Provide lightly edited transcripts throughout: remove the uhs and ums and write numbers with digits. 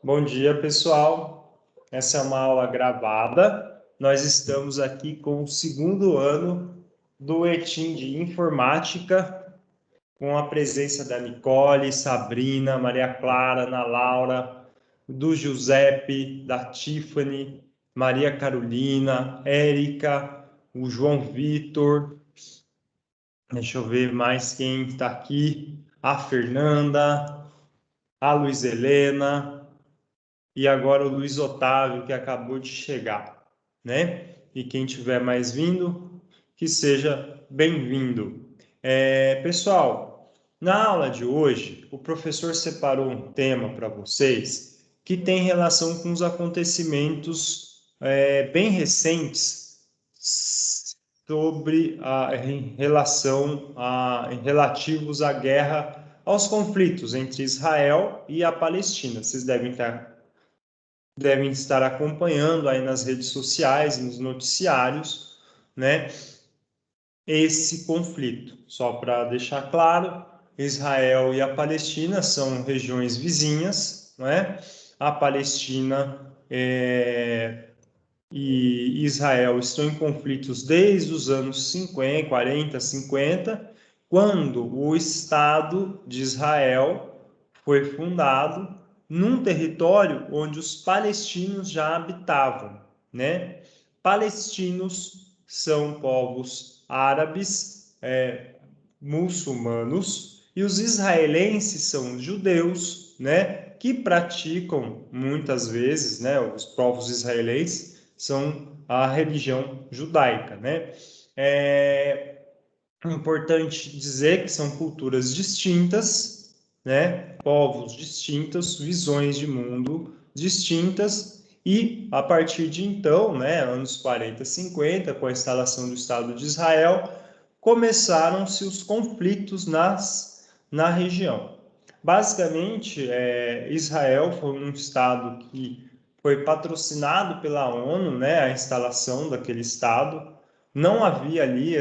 Bom dia, pessoal. Essa é uma aula gravada. Nós estamos aqui com o segundo ano do ETIM de Informática, com a presença da Nicole, Sabrina, Maria Clara, Ana Laura, do Giuseppe, da Tiffany, Maria Carolina, Érica, o João Vitor. Deixa eu ver mais quem está aqui. A Fernanda, a Luiz Helena. E agora o Luiz Otávio, que acabou de chegar, né? E quem tiver mais vindo, que seja bem-vindo. Pessoal, na aula de hoje, o professor separou um tema para vocês que tem relação com os acontecimentos bem recentes sobre relativos à guerra, aos conflitos entre Israel e a Palestina. Vocês devem estar acompanhando aí nas redes sociais, nos noticiários, né, esse conflito. Só para deixar claro, Israel e a Palestina são regiões vizinhas, né? A Palestina e Israel estão em conflitos desde os anos 50, 40, 50, quando o Estado de Israel foi fundado num território onde os palestinos já habitavam, né? Palestinos são povos árabes, muçulmanos, e os israelenses são judeus, né? Que praticam muitas vezes, né? Os povos israelenses são a religião judaica, né? É importante dizer que são culturas distintas, né? Povos distintos, visões de mundo distintas, e a partir de então, né, anos 40, 50, com a instalação do Estado de Israel, começaram-se os conflitos na região. Basicamente, Israel foi um Estado que foi patrocinado pela ONU, né, a instalação daquele Estado. Não havia ali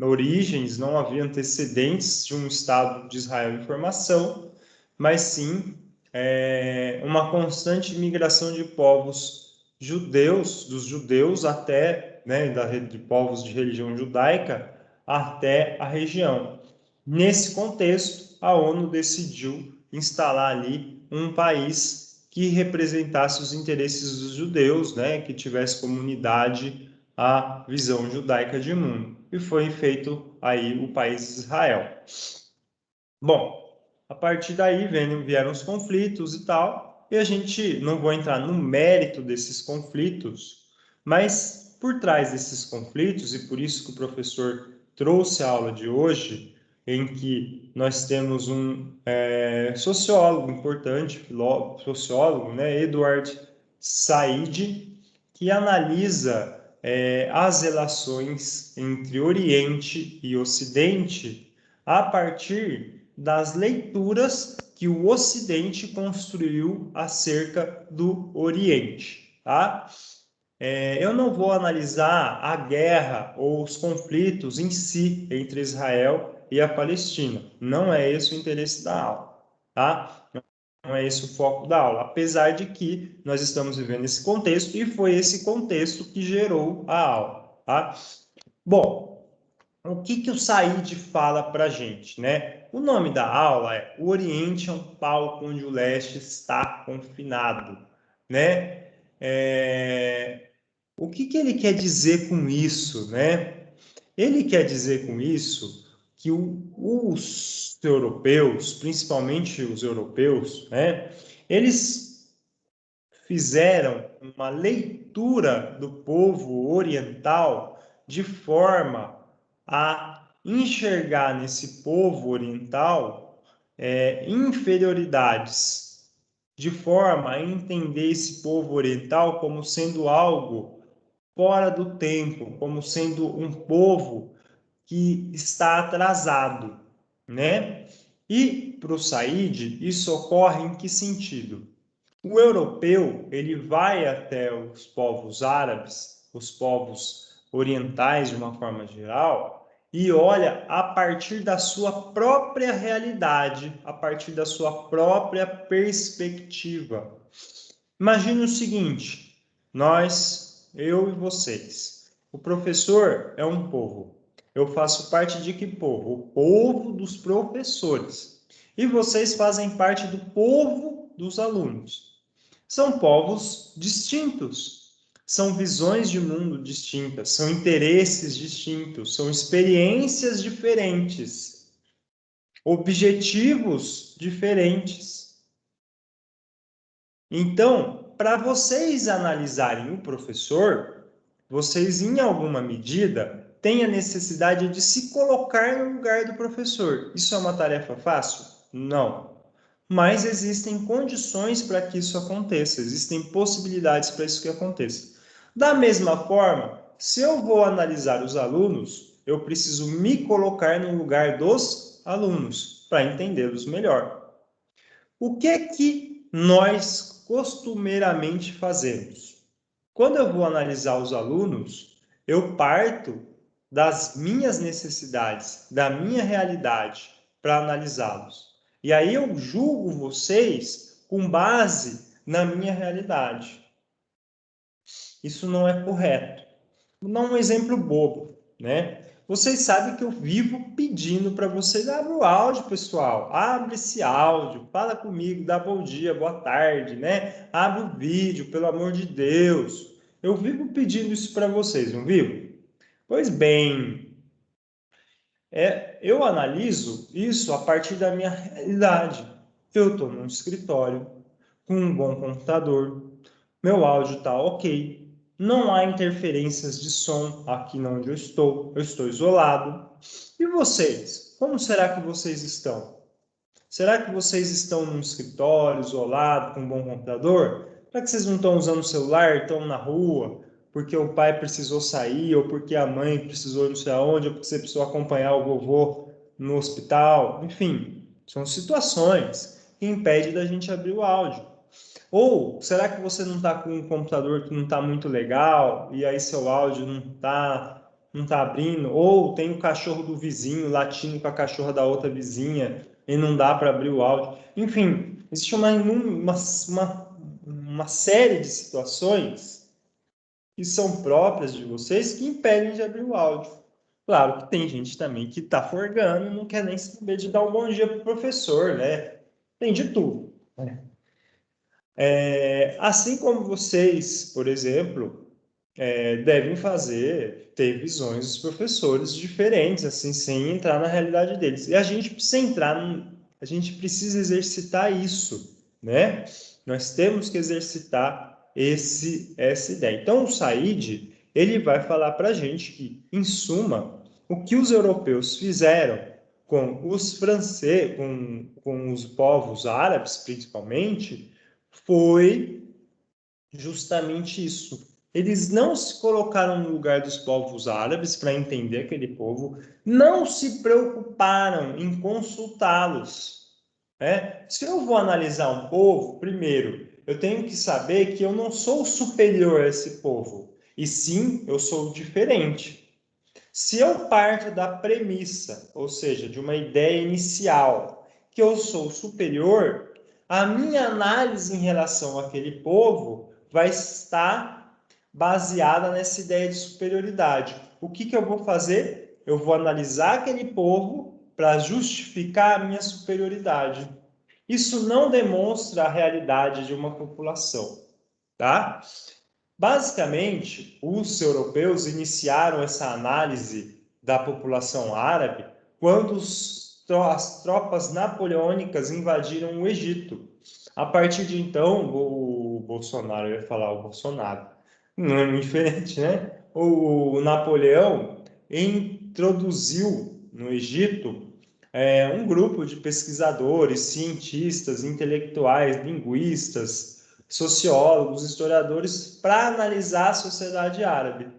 origens, não havia antecedentes de um Estado de Israel em formação, mas sim uma constante migração de povos judeus, dos judeus até, né, de povos de religião judaica até a região. Nesse contexto, a ONU decidiu instalar ali um país que representasse os interesses dos judeus, né, que tivesse comunidade a visão judaica de mundo. E foi feito aí o país de Israel. Bom, a partir daí vieram os conflitos e tal, e a gente não vou entrar no mérito desses conflitos, mas por trás desses conflitos, e por isso que o professor trouxe a aula de hoje, em que nós temos um sociólogo importante, sociólogo, né, Edward Said, que analisa as relações entre Oriente e Ocidente a partir das leituras que o Ocidente construiu acerca do Oriente, tá? Eu não vou analisar a guerra ou os conflitos em si entre Israel e a Palestina. Não é esse o interesse da aula, tá? Não é esse o foco da aula, apesar de que nós estamos vivendo esse contexto e foi esse contexto que gerou a aula, tá? Bom, o que o Said fala para a gente, né? O nome da aula é O Oriente é um palco onde o leste está confinado, né? O que ele quer dizer com isso, né? Ele quer dizer com isso que os europeus, principalmente os europeus, né? Eles fizeram uma leitura do povo oriental de forma a enxergar nesse povo oriental inferioridades, de forma a entender esse povo oriental como sendo algo fora do tempo, como sendo um povo que está atrasado, né? E para o Said, isso ocorre em que sentido? O europeu, ele vai até os povos árabes, os povos orientais de uma forma geral, e olha a partir da sua própria realidade, a partir da sua própria perspectiva. Imagine o seguinte: eu e vocês. O professor é um povo. Eu faço parte de que povo? O povo dos professores. E vocês fazem parte do povo dos alunos. São povos distintos, são visões de mundo distintas, são interesses distintos, são experiências diferentes, objetivos diferentes. Então, para vocês analisarem o professor, vocês, em alguma medida, têm a necessidade de se colocar no lugar do professor. Isso é uma tarefa fácil? Não. Mas existem condições para que isso aconteça, existem possibilidades para isso que aconteça. Da mesma forma, se eu vou analisar os alunos, eu preciso me colocar no lugar dos alunos para entendê-los melhor. O que é que nós costumeiramente fazemos? Quando eu vou analisar os alunos, eu parto das minhas necessidades, da minha realidade, para analisá-los. E aí eu julgo vocês com base na minha realidade. Isso não é correto. Vou dar um exemplo bobo, né? Vocês sabem que eu vivo pedindo para vocês, abre o áudio, pessoal, abre esse áudio, fala comigo, dá bom dia, boa tarde, né? Abre o vídeo, pelo amor de Deus. Eu vivo pedindo isso para vocês, não vivo? Pois bem, eu analiso isso a partir da minha realidade. Eu estou num escritório, com um bom computador, meu áudio está ok, não há interferências de som aqui onde eu estou isolado. E vocês? Como será que vocês estão? Será que vocês estão num escritório isolado, com um bom computador? Será que vocês não estão usando o celular, estão na rua, porque o pai precisou sair, ou porque a mãe precisou não sei aonde, ou porque você precisou acompanhar o vovô no hospital? Enfim, são situações que impedem da gente abrir o áudio. Ou será que você não está com um computador que não está muito legal e aí seu áudio não tá abrindo? Ou tem o cachorro do vizinho latindo com a cachorra da outra vizinha e não dá para abrir o áudio? Enfim, existe uma série de situações que são próprias de vocês que impedem de abrir o áudio. Claro que tem gente também que está forgando e não quer nem saber de dar um bom dia para o professor, né? Tem de tudo, né? Assim como vocês, por exemplo, devem ter visões dos professores diferentes, assim, sem entrar na realidade deles. E a gente precisa a gente precisa exercitar isso, né? Nós temos que exercitar essa ideia. Então, o Said, ele vai falar para a gente que, em suma, o que os europeus fizeram com os franceses, com os povos árabes, principalmente, foi justamente isso. Eles não se colocaram no lugar dos povos árabes para entender aquele povo, não se preocuparam em consultá-los. Né? Se eu vou analisar um povo, primeiro, eu tenho que saber que eu não sou superior a esse povo, e sim, eu sou diferente. Se eu parto da premissa, ou seja, de uma ideia inicial, que eu sou superior, a minha análise em relação àquele povo vai estar baseada nessa ideia de superioridade. O que eu vou fazer? Eu vou analisar aquele povo para justificar a minha superioridade. Isso não demonstra a realidade de uma população, tá? Basicamente, os europeus iniciaram essa análise da população árabe quando as tropas napoleônicas invadiram o Egito. A partir de então, o Bolsonaro, eu ia falar o Bolsonaro, não é muito diferente, né? O Napoleão introduziu no Egito um grupo de pesquisadores, cientistas, intelectuais, linguistas, sociólogos, historiadores, para analisar a sociedade árabe.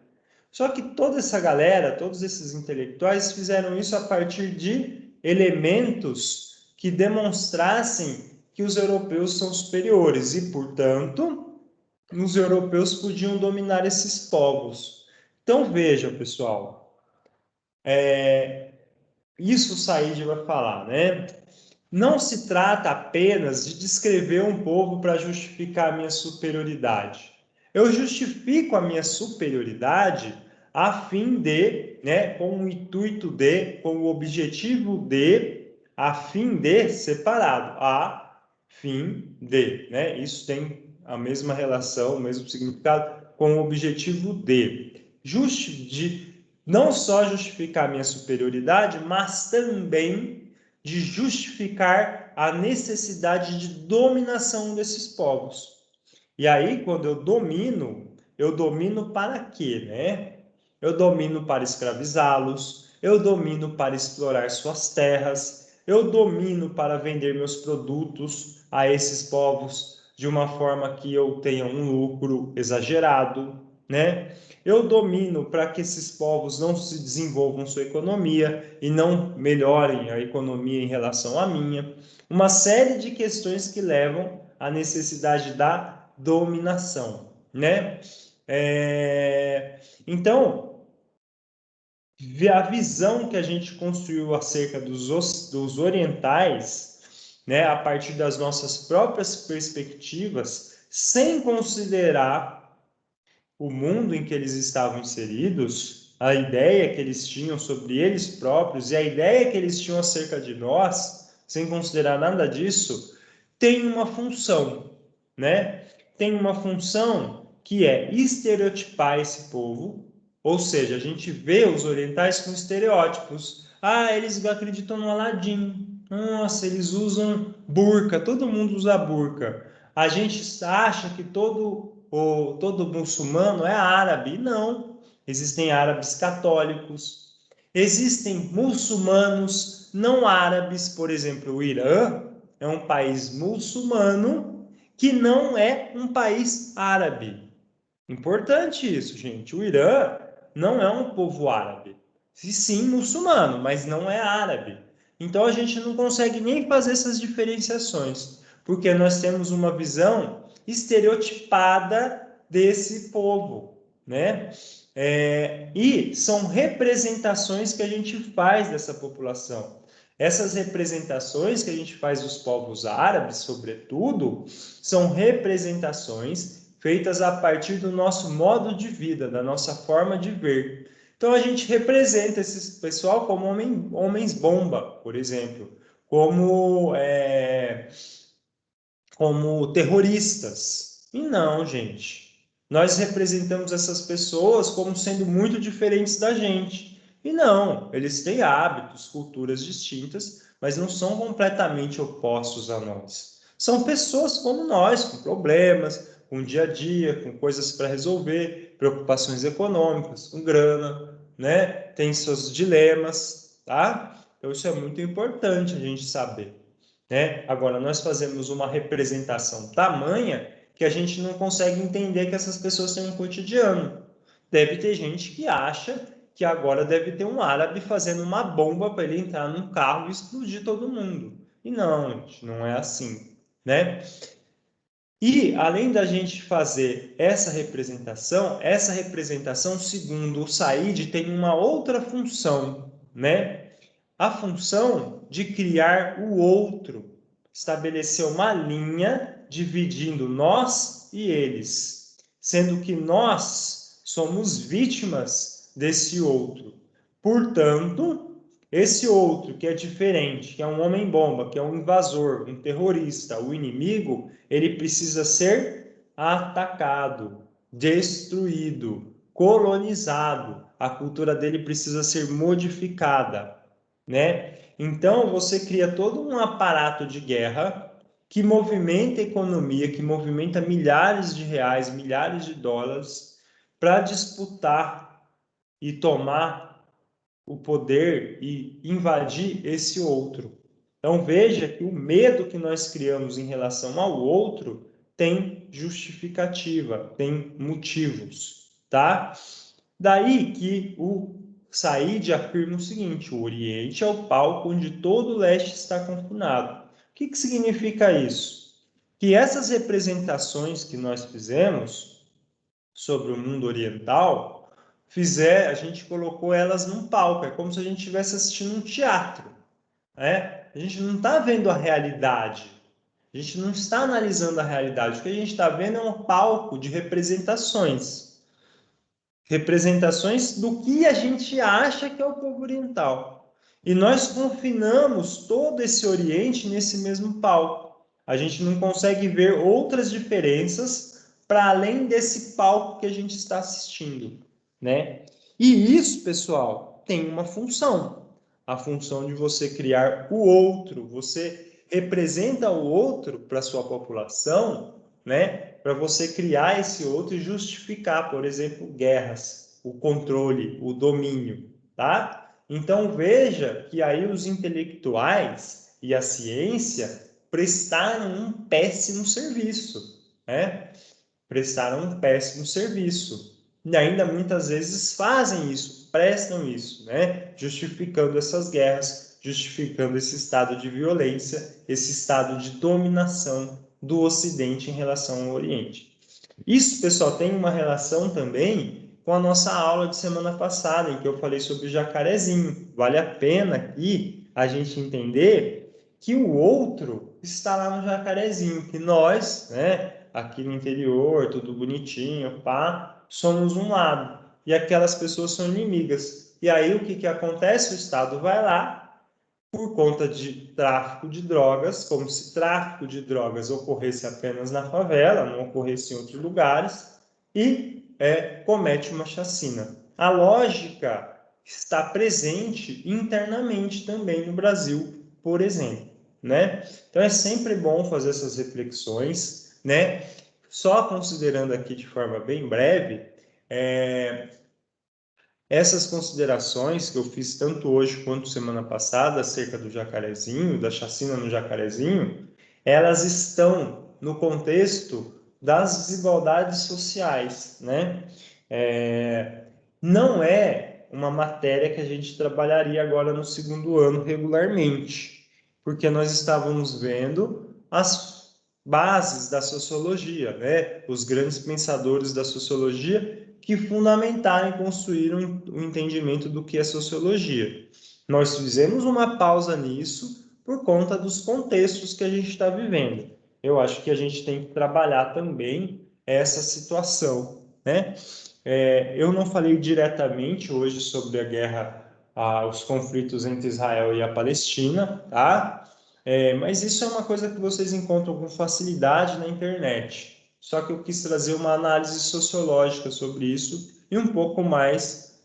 Só que toda essa galera, todos esses intelectuais fizeram isso a partir de elementos que demonstrassem que os europeus são superiores e, portanto, os europeus podiam dominar esses povos. Então veja, pessoal, isso o Said vai falar, né? Não se trata apenas de descrever um povo para justificar a minha superioridade. Eu justifico a minha superioridade a fim de, né, com o intuito de, com o objetivo de, a fim de, separado, a fim de, né? Isso tem a mesma relação, o mesmo significado, com o objetivo de não só justificar a minha superioridade, mas também de justificar a necessidade de dominação desses povos. E aí, quando eu domino para quê, né? Eu domino para escravizá-los, eu domino para explorar suas terras, eu domino para vender meus produtos a esses povos de uma forma que eu tenha um lucro exagerado, né? Eu domino para que esses povos não se desenvolvam sua economia e não melhorem a economia em relação à minha. Uma série de questões que levam à necessidade da dominação, né? Então, a visão que a gente construiu acerca dos orientais, né, a partir das nossas próprias perspectivas, sem considerar o mundo em que eles estavam inseridos, a ideia que eles tinham sobre eles próprios e a ideia que eles tinham acerca de nós, sem considerar nada disso, tem uma função, né? Tem uma função que é estereotipar esse povo, ou seja, a gente vê os orientais com estereótipos. Ah, eles acreditam no Aladim. Nossa, eles usam burca, todo mundo usa burca. A gente acha que todo muçulmano é árabe. Não. Existem árabes católicos, existem muçulmanos não árabes, por exemplo, o Irã é um país muçulmano que não é um país árabe. Importante isso, gente. O Irã não é um povo árabe. Sim, muçulmano, mas não é árabe. Então a gente não consegue nem fazer essas diferenciações, porque nós temos uma visão estereotipada desse povo, né? E são representações que a gente faz dessa população. Essas representações que a gente faz dos povos árabes, sobretudo, são representações feitas a partir do nosso modo de vida, da nossa forma de ver. Então a gente representa esse pessoal como homens bomba, por exemplo, como terroristas. E não, gente. Nós representamos essas pessoas como sendo muito diferentes da gente. E não, eles têm hábitos, culturas distintas, mas não são completamente opostos a nós. São pessoas como nós, com problemas, com dia a dia, com coisas para resolver, preocupações econômicas, com grana, né? Tem seus dilemas, tá? Então isso é muito importante a gente saber, né? Agora, nós fazemos uma representação tamanha que a gente não consegue entender que essas pessoas têm um cotidiano. Deve ter gente que acha que agora deve ter um árabe fazendo uma bomba para ele entrar num carro e explodir todo mundo. E não, gente, não é assim, né? E, além da gente fazer essa representação, segundo o Said, tem uma outra função, né? A função de criar o outro, estabelecer uma linha dividindo nós e eles, sendo que nós somos vítimas desse outro. Portanto, esse outro que é diferente, que é um homem-bomba, que é um invasor, um terrorista, o inimigo, ele precisa ser atacado, destruído, colonizado. A cultura dele precisa ser modificada, né? Então você cria todo um aparato de guerra que movimenta a economia, que movimenta milhares de reais, milhares de dólares para disputar e tomar o poder e invadir esse outro. Então veja que o medo que nós criamos em relação ao outro tem justificativa, tem motivos, tá? Daí que o Said afirma o seguinte: o Oriente é o palco onde todo o leste está confinado. O que significa isso? Que essas representações que nós fizemos sobre o mundo oriental a gente colocou elas num palco, é como se a gente estivesse assistindo um teatro, né? A gente não está vendo a realidade, a gente não está analisando a realidade, o que a gente está vendo é um palco de representações, representações do que a gente acha que é o povo oriental. E nós confinamos todo esse Oriente nesse mesmo palco. A gente não consegue ver outras diferenças para além desse palco que a gente está assistindo, né? E isso, pessoal, tem uma função. A função de você criar o outro. Você representa o outro para a sua população, né? Para você criar esse outro e justificar, por exemplo, guerras, o controle, o domínio, tá? Então veja que aí os intelectuais e a ciência prestaram um péssimo serviço, né? Prestaram um péssimo serviço. E ainda muitas vezes fazem isso, prestam isso, né? Justificando essas guerras, justificando esse estado de violência, esse estado de dominação do Ocidente em relação ao Oriente. Isso, pessoal, tem uma relação também com a nossa aula de semana passada, em que eu falei sobre o jacarezinho. Vale a pena aqui a gente entender que o outro está lá no jacarezinho, que nós, né, aqui no interior, tudo bonitinho, pá, somos um lado, e aquelas pessoas são inimigas. E aí o que que acontece? O Estado vai lá, por conta de tráfico de drogas, como se tráfico de drogas ocorresse apenas na favela, não ocorresse em outros lugares, e comete uma chacina. A lógica está presente internamente também no Brasil, por exemplo, né? Então é sempre bom fazer essas reflexões, né? Só considerando aqui de forma bem breve, essas considerações que eu fiz tanto hoje quanto semana passada acerca do jacarezinho, da chacina no jacarezinho, elas estão no contexto das desigualdades sociais, né? Não é uma matéria que a gente trabalharia agora no segundo ano regularmente, porque nós estávamos vendo as bases da sociologia, né? Os grandes pensadores da sociologia que fundamentaram e construíram o entendimento do que é sociologia. Nós fizemos uma pausa nisso por conta dos contextos que a gente está vivendo. Eu acho que a gente tem que trabalhar também essa situação, né? Eu não falei diretamente hoje sobre a guerra, os conflitos entre Israel e a Palestina, tá? Mas isso é uma coisa que vocês encontram com facilidade na internet. Só que eu quis trazer uma análise sociológica sobre isso e um pouco mais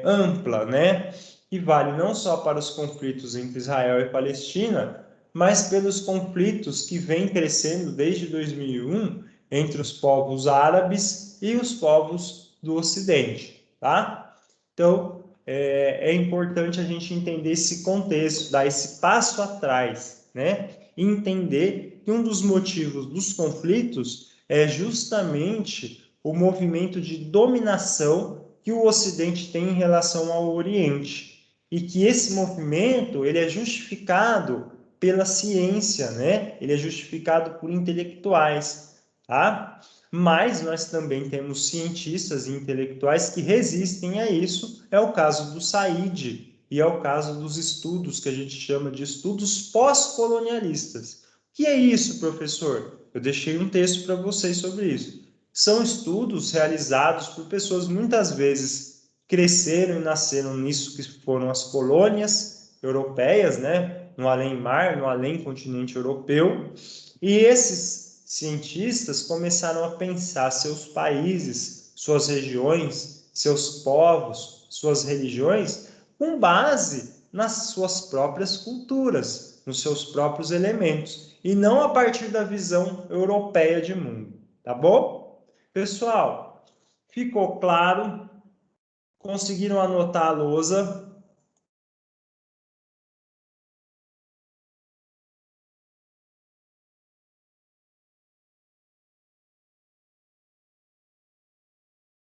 ampla, né? Que vale não só para os conflitos entre Israel e Palestina, mas pelos conflitos que vêm crescendo desde 2001 entre os povos árabes e os povos do Ocidente, tá? Então, é importante a gente entender esse contexto, dar esse passo atrás, né? E entender que um dos motivos dos conflitos é justamente o movimento de dominação que o Ocidente tem em relação ao Oriente. E que esse movimento, ele é justificado pela ciência, né? Ele é justificado por intelectuais, tá? Mas nós também temos cientistas e intelectuais que resistem a isso. É o caso do Said e é o caso dos estudos que a gente chama de estudos pós-colonialistas. O que é isso, professor? Eu deixei um texto para vocês sobre isso. São estudos realizados por pessoas muitas vezes cresceram e nasceram nisso que foram as colônias europeias, né? No além-mar, no além-continente europeu. E esses cientistas começaram a pensar seus países, suas regiões, seus povos, suas religiões, com base nas suas próprias culturas, nos seus próprios elementos, e não a partir da visão europeia de mundo, tá bom? Pessoal, ficou claro? Conseguiram anotar a lousa?